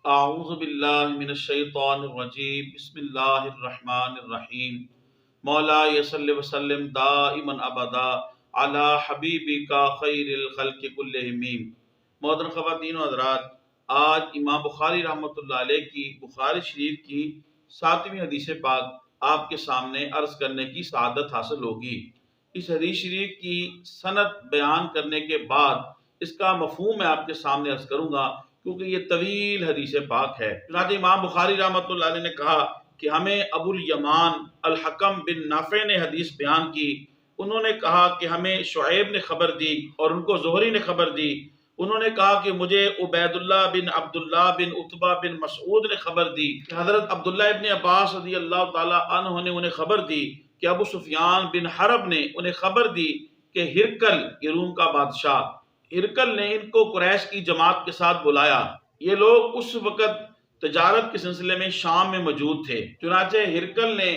اعوذ باللہ من الشیطان الرجیم بسم اللہ الرحمن الرحیم مولا صلی وسلم دائما ابدا علی حبیبک خیر الخلق کلہم۔ محترم خواتین و حضرات، آج امام بخاری رحمۃ اللہ علیہ کی بخاری شریف کی 7ویں حدیث پاک آپ کے سامنے عرض کرنے کی سعادت حاصل ہوگی۔ اس حدیث شریف کی سند بیان کرنے کے بعد اس کا مفہوم میں آپ کے سامنے عرض کروں گا، کیونکہ یہ طویل حدیث پاک ہے۔ چنانچہ امام بخاری رحمۃ اللہ علیہ نے کہا کہ ہمیں ابو الیمان الحکم بن نافع نے حدیث بیان کی۔ انہوں نے کہا کہ ہمیں شعیب نے خبر دی اور ان کو زہری نے خبر دی۔ انہوں نے کہا کہ مجھے عبید اللہ بن عبداللہ بن عتبہ بن مسعود نے خبر دی کہ حضرت عبداللہ ابن عباس رضی اللہ تعالی عنہ نے انہیں خبر دی کہ ابو سفیان بن حرب نے انہیں خبر دی کہ ہرقل، یہ روم کا بادشاہ، ہرقل نے ان کو قریش کی جماعت کے ساتھ بلایا۔ یہ لوگ اس وقت تجارت کے سلسلے میں شام میں موجود تھے۔ چنانچہ ہرقل نے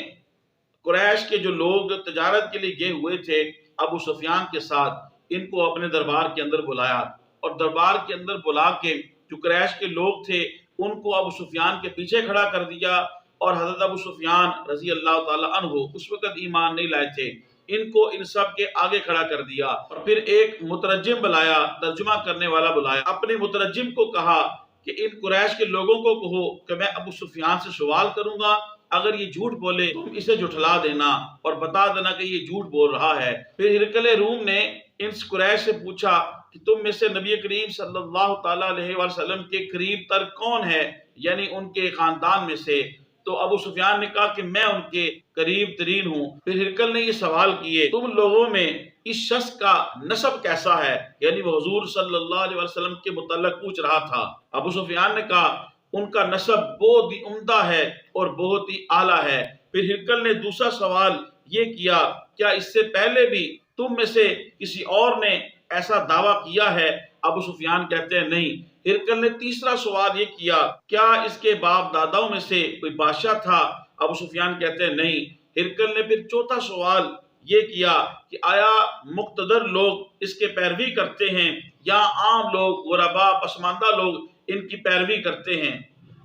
قریش کے جو لوگ تجارت کے لیے گئے ہوئے تھے ابو سفیان کے ساتھ، ان کو اپنے دربار کے اندر بلایا، اور دربار کے اندر بلا کے جو قریش کے لوگ تھے ان کو ابو سفیان کے پیچھے کھڑا کر دیا، اور حضرت ابو سفیان رضی اللہ تعالی عنہ اس وقت ایمان نہیں لائے تھے، ان کو ان سب کے آگے کھڑا کر دیا، اور پھر ایک مترجم بلایا، ترجمہ کرنے والا بلایا۔ اپنے مترجم کو کہا کہ ان قریش کے لوگوں کو کہو کہ میں ابو سفیان سے سوال کروں گا، اگر یہ جھوٹ بولے تم اسے جھٹلا دینا اور بتا دینا کہ یہ جھوٹ بول رہا ہے۔ پھر ہرقل روم نے ان قریش سے پوچھا کہ تم میں سے نبی کریم صلی اللہ تعالیٰ علیہ وسلم کے قریب تر کون ہے، یعنی ان کے خاندان میں سے؟ تو ابو سفیان نے کہا کہ میں ان کے قریب ترین ہوں۔ پھر ہرقل نے یہ سوال کیے، تم لوگوں میں اس شخص کا نسب کیسا ہے؟ یعنی وہ حضور صلی اللہ علیہ وسلم کے متعلق پوچھ رہا تھا۔ ابو سفیان نے کہا ان کا نسب بہت ہی عمدہ ہے اور بہت ہی اعلیٰ ہے۔ پھر ہرقل نے دوسرا سوال یہ کیا، کیا اس سے پہلے بھی تم میں سے کسی اور نے ایسا دعویٰ کیا ہے؟ ابو سفیان کہتے ہیں نہیں۔ ہرقل نے تیسرا سوال یہ کیا، کیا اس کے باپ داداؤں میں سے کوئی بادشاہ تھا؟ ابو سفیان کہتے ہیں نہیں۔ ہرقل نے پھر چوتھا سوال یہ کیا کہ آیا مقتدر لوگ اس کے پیروی کرتے ہیں یا عام لوگ، غربا، پسماندہ لوگ ان کی پیروی کرتے ہیں؟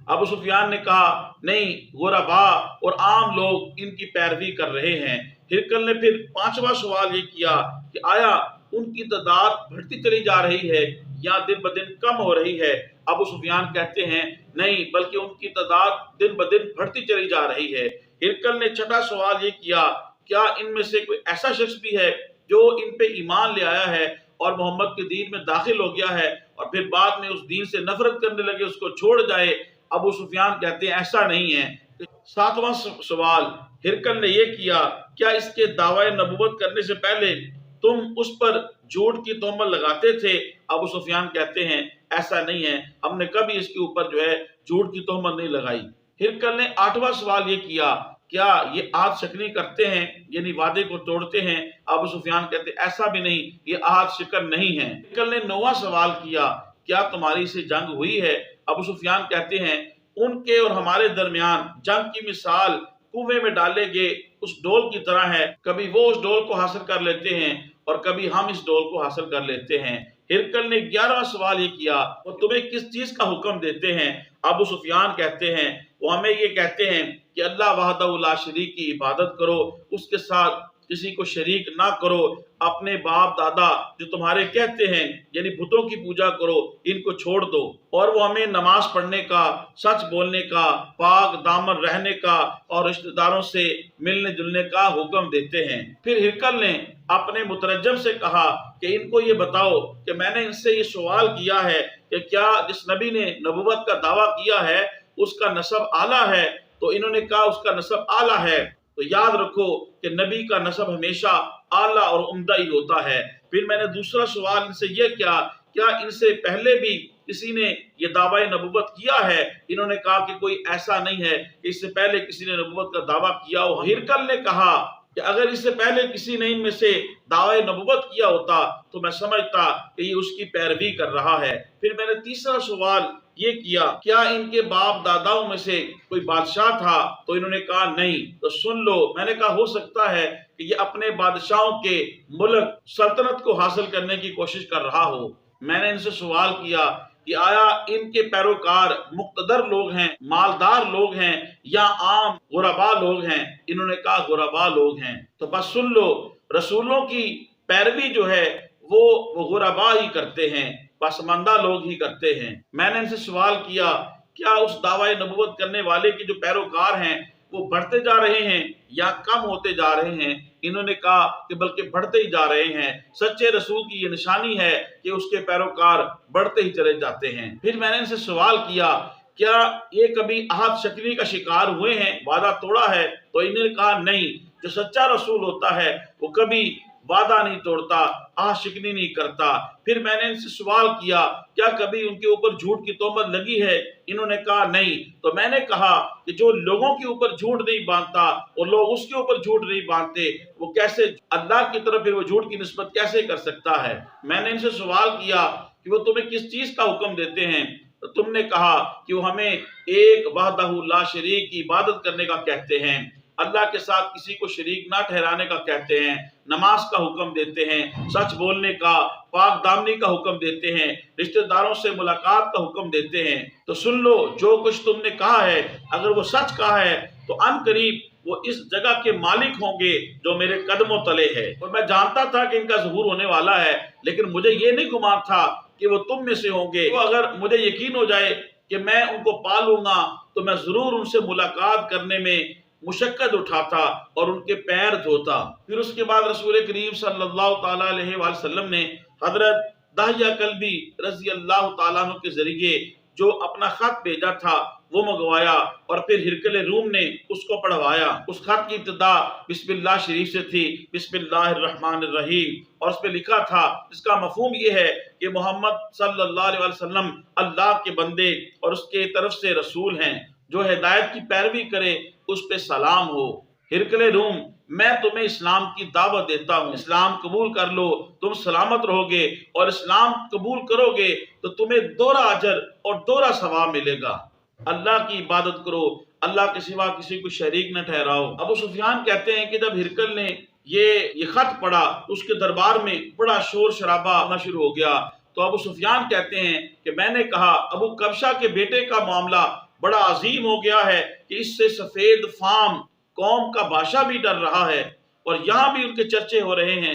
ابو سفیان نے کہا نہیں، غربا اور عام لوگ ان کی پیروی کر رہے ہیں۔ ہرقل نے پھر پانچواں سوال یہ کیا کہ آیا ان کی تعداد بڑھتی چلی جا رہی ہے یا دن بدن کم ہو رہی ہے؟ ابو سفیان کہتے ہیں نہیں، بلکہ ان کی تعداد دن بدن بڑھتی چلی جا رہی ہے۔ ہرقل نے چھٹا سوال یہ کیا، کیا ان میں سے کوئی ایسا شخص بھی ہے جو ان پہ ایمان لے آیا ہے اور محمد کے دین میں داخل ہو گیا ہے اور پھر بعد میں اس دین سے نفرت کرنے لگے، اس کو چھوڑ جائے؟ ابو سفیان کہتے ہیں ایسا نہیں ہے۔ ساتواں سوال ہرقل نے یہ کیا، کیا اس کے دعوی نبوت کرنے سے پہلے تم اس پر جھوٹ کی تہمت لگاتے تھے؟ ابو سفیان کہتے ہیں ایسا نہیں ہے، ہم نے کبھی اس کے اوپر جو ہے جھوٹ کی تہمت نہیں لگائی۔ ہرقل نے آٹھواں سوال یہ کیا، کیا یہ عہد شکنی کرتے ہیں، یعنی وعدے کو توڑتے ہیں؟ ابو سفیان کہتے ہیں ایسا بھی نہیں، یہ عہد شکن نہیں ہے۔ ہرقل نے نواں سوال کیا، کیا تمہاری سے جنگ ہوئی ہے؟ ابو سفیان کہتے ہیں ان کے اور ہمارے درمیان جنگ کی مثال کنویں میں ڈالے گئے اس ڈول کی طرح ہے، کبھی وہ اس ڈول کو حاصل کر لیتے ہیں اور کبھی ہم اس ڈول کو حاصل کر لیتے ہیں۔ ہرقل نے 11واں سوال یہ کیا، وہ تمہیں کس چیز کا حکم دیتے ہیں؟ ابو سفیان کہتے ہیں وہ ہمیں یہ کہتے ہیں کہ اللہ وحدہ لا شریک کی عبادت کرو، اس کے ساتھ کسی کو شریک نہ کرو، اپنے باپ دادا جو تمہارے کہتے ہیں یعنی بتوں کی پوجا کرو، ان کو چھوڑ دو، اور وہ ہمیں نماز پڑھنے کا، سچ بولنے کا، پاک دامن رہنے کا اور رشتہ داروں سے ملنے جلنے کا حکم دیتے ہیں۔ پھر ہرقل نے اپنے مترجم سے کہا کہ ان کو یہ بتاؤ کہ میں نے ان سے یہ سوال کیا ہے کہ کیا جس نبی نے نبوت کا دعویٰ کیا ہے اس کا نسب اعلیٰ ہے؟ تو انہوں نے کہا اس کا نسب اعلیٰ ہے۔ تو یاد رکھو کہ نبی کا نسب ہمیشہ اعلیٰ اور عمدہ ہی ہوتا ہے۔ پھر میں نے دوسرا سوال ان سے یہ کیا، کیا ان سے پہلے بھی کسی نے یہ دعویٰ نبوت کیا ہے؟ انہوں نے کہا کہ کوئی ایسا نہیں ہے کہ اس سے پہلے کسی نے نبوت کا دعویٰ کیا ہو۔ ہرقل نے کہا کہ اگر اس سے پہلے کسی نے ان میں سے دعویٰ نبوت کیا ہوتا تو میں سمجھتا کہ یہ اس کی پیروی کر رہا ہے۔ پھر میں نے تیسرا سوال یہ کیا، کیا ان کے باپ داداؤں میں سے کوئی بادشاہ تھا؟ تو انہوں نے کہا نہیں۔ تو سن لو، میں نے کہا ہو سکتا ہے کہ یہ اپنے بادشاہوں کے ملک سلطنت کو حاصل کرنے کی کوشش کر رہا ہو۔ میں نے ان سے سوال کیا کہ آیا ان کے پیروکار مقتدر لوگ ہیں، مالدار لوگ ہیں، یا عام غربا لوگ ہیں؟ انہوں نے کہا غربا لوگ ہیں۔ تو بس سن لو، رسولوں کی پیروی جو ہے وہ غربا ہی کرتے ہیں، پسماندہ لوگ ہی کرتے ہیں۔ میں نے ان سے سوال کیا کیا اس دعوی نبوت کرنے والے کے جو پیروکار ہیں وہ بڑھتے جا رہے ہیں یا کم ہوتے جا رہے ہیں؟ انہوں نے کہا کہ بلکہ بڑھتے ہی جا رہے ہیں۔ سچے رسول کی یہ نشانی ہے کہ اس کے پیروکار بڑھتے ہی چلے جاتے ہیں۔ پھر میں نے ان سے سوال کیا کیا یہ کبھی عہد شکنی کا شکار ہوئے ہیں، وعدہ توڑا ہے؟ تو انہوں نے کہا نہیں، جو سچا رسول ہوتا ہے وہ کبھی وعدہ نہیں توڑتا، عہد شکنی نہیں کرتا۔ پھر میں نے ان سے سوال کیا کیا کبھی ان کے اوپر جھوٹ کی تہمت لگی ہے؟ انہوں نے کہا نہیں۔ تو میں نے کہا کہ جو لوگوں کے اوپر جھوٹ نہیں باندھتا اور لوگ اس کے اوپر جھوٹ نہیں باندھتے، وہ کیسے اللہ کی طرف پھر وہ جھوٹ کی نسبت کیسے کر سکتا ہے؟ میں نے ان سے سوال کیا کہ وہ تمہیں کس چیز کا حکم دیتے ہیں؟ تو تم نے کہا کہ وہ ہمیں ایک وحدہ لا شریک کی عبادت کرنے کا کہتے ہیں، اللہ کے ساتھ کسی کو شریک نہ ٹھہرانے کا کہتے ہیں، نماز کا حکم دیتے ہیں، سچ بولنے کا، پاک دامنی کا حکم دیتے ہیں، رشتہ داروں سے ملاقات کا حکم دیتے ہیں۔ تو سن لو، جو کچھ تم نے کہا ہے اگر وہ سچ کہا ہے تو ان قریب وہ اس جگہ کے مالک ہوں گے جو میرے قدموں تلے ہے۔ اور میں جانتا تھا کہ ان کا ظہور ہونے والا ہے، لیکن مجھے یہ نہیں گمان تھا کہ وہ تم میں سے ہوں گے۔ تو اگر مجھے یقین ہو جائے کہ میں ان کو پالوں گا تو میں ضرور ان سے ملاقات کرنے میں مشقت اٹھاتا اور ان کے پیر دھوتا۔ پھر اس کے بعد رسول کریم صلی اللہ تعالیٰ علیہ وآلہ وسلم نے حضرت دحیہ کلبی رضی اللہ تعالیٰ عنہ کے ذریعے جو اپنا خط بھیجا تھا وہ منگوایا اور پھر ہرقل روم نے اس کو پڑھوایا۔ اس خط کی ابتدا بسم اللہ شریف سے تھی، بسم اللہ الرحمن الرحیم، اور اس پہ لکھا تھا اس کا مفہوم یہ ہے کہ محمد صلی اللہ علیہ وسلم اللہ کے بندے اور اس کے طرف سے رسول ہیں، جو ہدایت کی پیروی کرے اس پہ سلام ہو۔ ہرقل روم، میں تمہیں اسلام کی دعوت دیتا ہوں، اسلام قبول کر لو، تم سلامت رہو گے، اور اسلام قبول کرو گے تو تمہیں دوہرا اجر اور دوہرا ثواب ملے گا۔ اللہ کی عبادت کرو، اللہ کے سوا کسی کو شریک نہ ٹھہراؤ۔ ابو سفیان کہتے ہیں کہ جب ہرقل نے یہ خط پڑھا اس کے دربار میں بڑا شور شرابہ ہونا شروع ہو گیا۔ تو ابو سفیان کہتے ہیں کہ میں نے کہا ابو کبشہ کے بیٹے کا معاملہ بڑا عظیم ہو گیا ہے کہ اس سے سفید فام قوم کا بادشاہ بھی ڈر رہا ہے اور یہاں بھی ان کے چرچے ہو رہے ہیں۔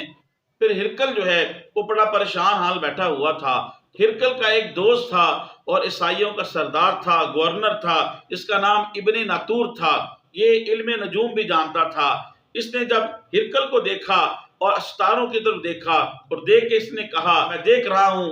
پھر ہرقل جو ہے وہ بڑا پریشان حال بیٹھا ہوا تھا۔ ہرقل کا ایک دوست تھا اور عیسائیوں کا سردار تھا، گورنر تھا، جس کا نام ابن ناتور تھا۔ یہ علم نجوم بھی جانتا تھا۔ اس نے جب ہرقل کو دیکھا اور ستاروں کی طرف دیکھا اور دیکھ کے اس نے کہا میں دیکھ رہا ہوں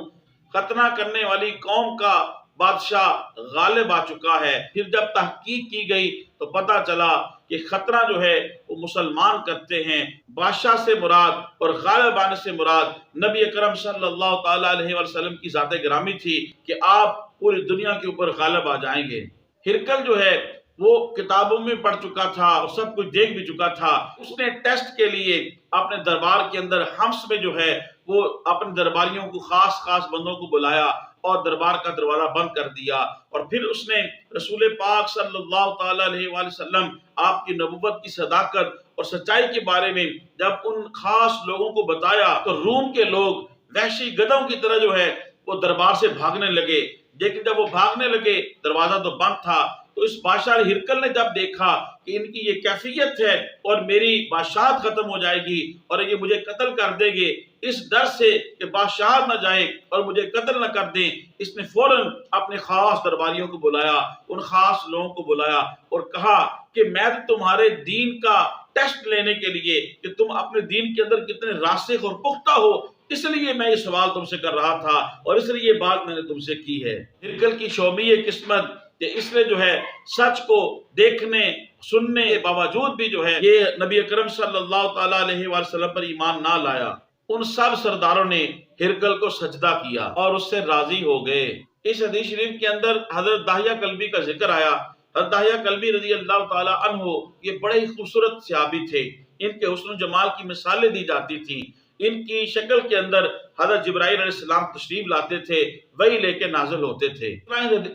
ختنہ کرنے والی قوم کا بادشاہ غالب آ چکا ہے۔ پھر جب تحقیق کی گئی تو پتا چلا کہ خطرہ جو ہے وہ مسلمان کرتے ہیں۔ بادشاہ سے مراد اور غالب آنے سے مراد نبی اکرم صلی اللہ تعالیٰ علیہ وسلم کی ذات گرامی تھی کہ آپ پوری دنیا کے اوپر غالب آ جائیں گے۔ ہرقل جو ہے وہ کتابوں میں پڑھ چکا تھا اور سب کچھ دیکھ بھی چکا تھا۔ اس نے ٹیسٹ کے لیے اپنے دربار کے اندر حمص میں جو ہے وہ اپنے درباریوں کو خاص بندوں کو بلایا اور دربار کا دروازہ بند کر دیا، اور پھر اس نے رسول پاک صلی اللہ تعالیٰ علیہ وآلہ وسلم آپ کی نبوت کی صداقت اور سچائی کے بارے میں جب ان خاص لوگوں کو بتایا تو روم کے لوگ وحشی گدھوں کی طرح جو ہے وہ دربار سے بھاگنے لگے۔ لیکن جب وہ بھاگنے لگے دروازہ تو بند تھا، تو اس بادشاہ ہرقل نے جب دیکھا کہ ان کی یہ کیفیت ہے اور میری بادشاہت ختم ہو جائے گی اور یہ مجھے قتل کر دیں گے، اس ڈر سے کہ بادشاہت نہ جائے اور مجھے قتل نہ کر دیں، اس نے فوراً اپنے خاص درباریوں کو بلایا، ان خاص لوگوں کو بلایا اور کہا کہ میں تمہارے دین کا ٹیسٹ لینے کے لیے کہ تم اپنے دین کے اندر کتنے راسخ اور پختہ ہو، اس لیے میں یہ سوال تم سے کر رہا تھا اور اس لیے یہ بات میں نے تم سے کی ہے۔ ہرقل کی شومی قسمت کہ اس نے جو ہے سچ کو دیکھنے سننے کے باوجود بھی جو ہے یہ نبی اکرم صلی اللہ تعالیٰ علیہ وآلہ وسلم پر ایمان نہ لایا۔ ان سب سرداروں نے ہرقل کو سجدہ کیا اور اس سے راضی ہو گئے۔ اس حدیث شریف کے اندر حضرت دحیہ کلبی کا ذکر آیا۔ حضرت دحیہ کلبی رضی اللہ تعالیٰ عنہ یہ بڑے ہی خوبصورت صحابی تھے، ان کے حسن و جمال کی مثالیں دی جاتی تھیں۔ ان کی شکل کے اندر حضرت جبرائیل علیہ السلام تشریف لاتے تھے، وہی لے کے نازل ہوتے تھے۔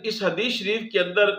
اس حدیث شریف کے اندر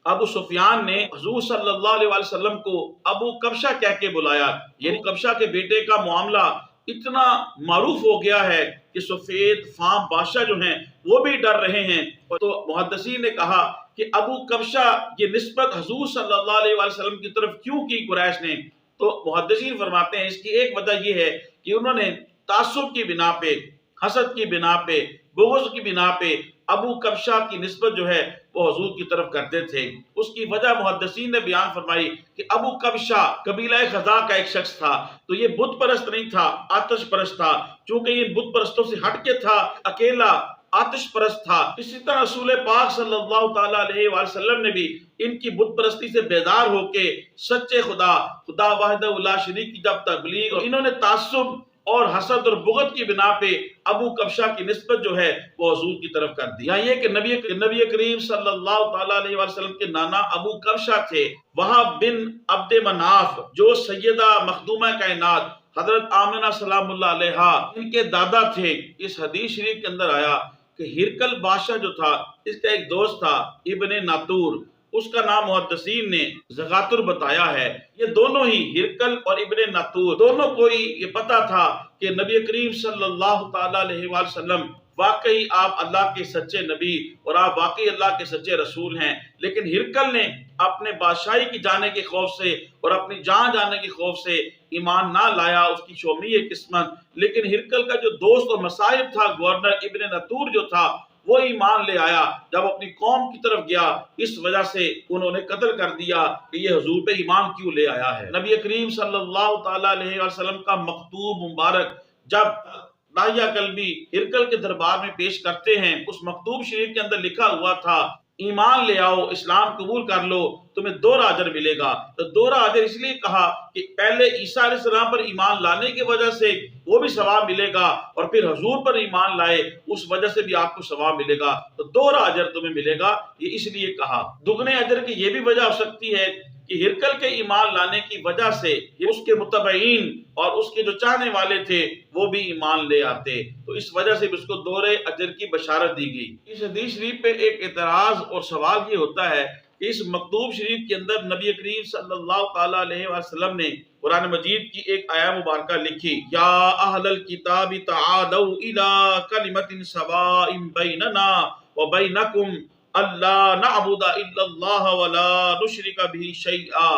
ابو سفیان نے حضور صلی اللہ علیہ وسلم کو ابو کبشہ کہہ کے بلایا، یعنی کبشہ کے بیٹے کا معاملہ اتنا معروف ہو گیا ہے کہ سفید فام بادشاہ جو ہیں وہ بھی ڈر رہے ہیں۔ تو محدثین نے کہا کہ ابو کبشہ یہ نسبت حضور صلی اللہ علیہ وآلہ وسلم کی طرف کیوں کی قریش نے؟ تو محدثین فرماتے ہیں اس کی ایک وجہ یہ ہے کہ انہوں نے تعصب کی بنا پہ، حسد کی بنا پہ، بغض کی بنا پہ ابو کبشہ کی نسبت جو ہے وہ حضور کی طرف کرتے تھے۔ اس کی وجہ محدثین نے بیان فرمائی کہ ابو کبشہ قبیلہ خزاع کا ایک شخص تھا، تو یہ بت پرست نہیں تھا، آتش پرست تھا۔ چونکہ یہ بت پرستوں سے ہٹ کے تھا، اکیلا آتش پرست تھا۔ اسی طرح رسول پاک صلی اللہ تعالیٰ علیہ وآلہ وسلم نے بھی ان کی بت پرستی سے بیدار ہو کے سچے خدا واحدہ لا شریک کی جب تبلیغ، اور انہوں نے تعصب اور حسد اور بغض کی بنا پہ ابو کبشہ کی نسبت جو ہے وہ حضور کی طرف کر دی۔ یہ کہ نبی کریم صلی اللہ تعالیٰ علیہ وآلہ وسلم کے نانا ابو کبشہ تھے، وہاب بن عبد مناف جو سیدہ مخدومہ کائنات حضرت آمنہ سلام اللہ علیہا ان کے دادا تھے۔ اس حدیث شریف کے اندر آیا کہ ہرقل بادشاہ جو تھا اس کا ایک دوست تھا ابن ناطور، اس کا نام محدثین نے زغاتر بتایا ہے۔ یہ دونوں ہی ہرقل اور ابن ناطور دونوں کو یہ پتا تھا کہ نبی کریم صلی اللہ تعالیٰ علیہ وآلہ وسلم واقعی آپ اللہ کے سچے نبی اور آپ واقعی اللہ کے سچے رسول ہیں، لیکن ہرقل نے اپنے بادشاہی کی جانے کے خوف سے اور اپنی جان جانے کے خوف سے ایمان نہ لایا، اس کی شومی قسمت۔ لیکن ہرقل کا جو دوست اور مصاحب تھا گورنر ابن ناطور جو تھا وہ ایمان لے آیا، جب اپنی قوم کی طرف گیا اس وجہ سے انہوں نے قتل کر دیا کہ یہ حضور پہ ایمان کیوں لے آیا ہے۔ نبی کریم صلی اللہ تعالیٰ علیہ وسلم کا مکتوب مبارک جب داہیہ قلبی ہرقل کے دربار میں پیش کرتے ہیں، اس مکتوب شریف کے اندر لکھا ہوا تھا ایمان لے آؤ، اسلام قبول کر لو، تمہیں 2 اجر ملے گا۔ تو 2 اجر اس لیے کہا کہ پہلے عیسیٰ علیہ السلام پر ایمان لانے کی وجہ سے وہ بھی ثواب ملے گا، اور پھر حضور پر ایمان لائے اس وجہ سے بھی آپ کو ثواب ملے گا، تو 2 اجر تمہیں ملے گا۔ یہ اس لیے کہا۔ دگنے اجر کی یہ بھی وجہ ہو سکتی ہے کہ ہرقل کے ایمان لانے کی وجہ سے اس کے متبعین اور اس کے جو چاہنے والے تھے وہ بھی ایمان لے آتے، تو اس وجہ سے بھی اس کو 2 اجر کی بشارت دی گئی۔ اس حدیث شریف پہ ایک اعتراض اور سوال یہ ہوتا ہے کہ اس مکتوب شریف کے اندر نبی کریم صلی اللہ تعالیٰ علیہ وسلم نے قرآن مجید کی ایک آیہ مبارکہ لکھی، یا اہل الکتاب تعالوا الی کلمۃ سواء بیننا وبینکم اللہ نعبد الا اللہ ولا نشرک به شیئا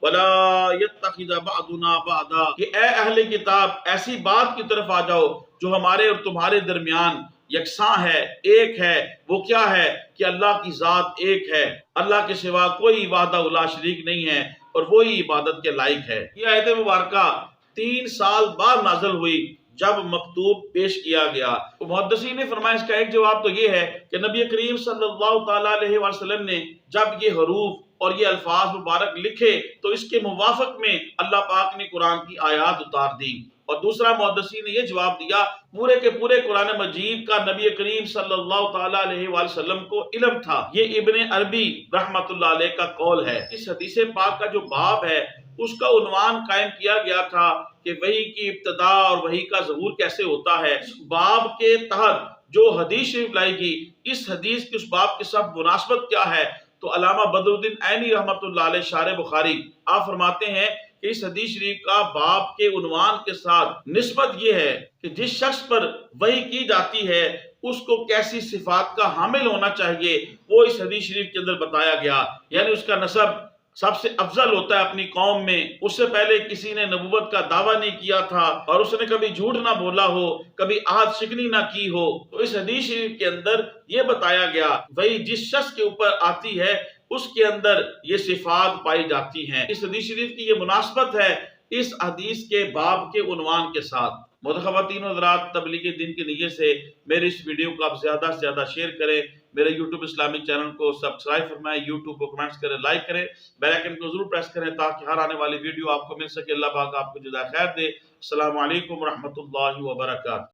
ولا يتخذ بعضنا بعضا، کہ اے اہل کتاب ایسی بات کی طرف آ جاؤ جو ہمارے اور تمہارے درمیان یکساں ہے، ایک ہے۔ وہ کیا ہے کہ اللہ کی ذات ایک ہے، اللہ کے سوا کوئی وحدہ لا شریک نہیں ہے، اور وہی عبادت کے لائق ہے۔ یہ آیت مبارکہ 3 سال بعد نازل ہوئی جب مکتوب پیش کیا گیا۔ تو محدثین نے فرمایا اس کا ایک جواب تو یہ ہے کہ نبی کریم صلی اللہ تعالیٰ علیہ وسلم نے جب یہ حروف اور یہ الفاظ مبارک لکھے تو اس کے موافق میں اللہ پاک نے قرآن کی آیات اتار دی۔ اور دوسرا محدثین نے یہ جواب دیا پورے کے پورے قرآن مجید کا نبی کریم صلی اللہ تعالیٰ علیہ وسلم کو علم تھا۔ یہ ابن عربی رحمت اللہ علیہ کا قول ہے۔ اس حدیث پاک کا جو باب ہے اس کا عنوان قائم کیا گیا تھا کہ وحی کی ابتدا اور وحی کا ظہور کیسے ہوتا ہے۔ اس باب کے تحت جو حدیث شریف لائی گئی، اس حدیث کی اس باب کے ساتھ مناسبت کیا ہے؟ تو علامہ بدر الدین عینی رحمت اللہ علیہ شارح بخاری آپ فرماتے ہیں کہ اس حدیث شریف کا باب کے عنوان کے ساتھ نسبت یہ ہے کہ جس شخص پر وحی کی جاتی ہے اس کو کیسی صفات کا حامل ہونا چاہیے وہ اس حدیث شریف کے اندر بتایا گیا، یعنی اس کا نسب سب سے افضل ہوتا ہے اپنی قوم میں، اس سے پہلے کسی نے نبوت کا دعویٰ نہیں کیا تھا اور اس نے کبھی جھوٹ نہ بولا ہو، کبھی عہد شکنی نہ کی ہو۔ تو اس حدیث شریف کے اندر یہ بتایا گیا وہی جس شخص کے اوپر آتی ہے اس کے اندر یہ صفات پائی جاتی ہیں۔ اس حدیث شریف کی یہ مناسبت ہے اس حدیث کے باب کے عنوان کے ساتھ۔ خواتین و حضرات، تبلیغ دین کی نیت سے میرے اس ویڈیو کو آپ زیادہ سے زیادہ شیئر کریں، میرے یوٹیوب اسلامی چینل کو سبسکرائب فرمائیں، یوٹیوب کو کمنٹس کریں، لائک کریں، بیل آئیکن کو ضرور پریس کریں تاکہ ہر آنے والی ویڈیو آپ کو مل سکے۔ اللہ پاک آپ کو جزائے خیر دے۔ السلام علیکم ورحمۃ اللہ وبرکاتہ۔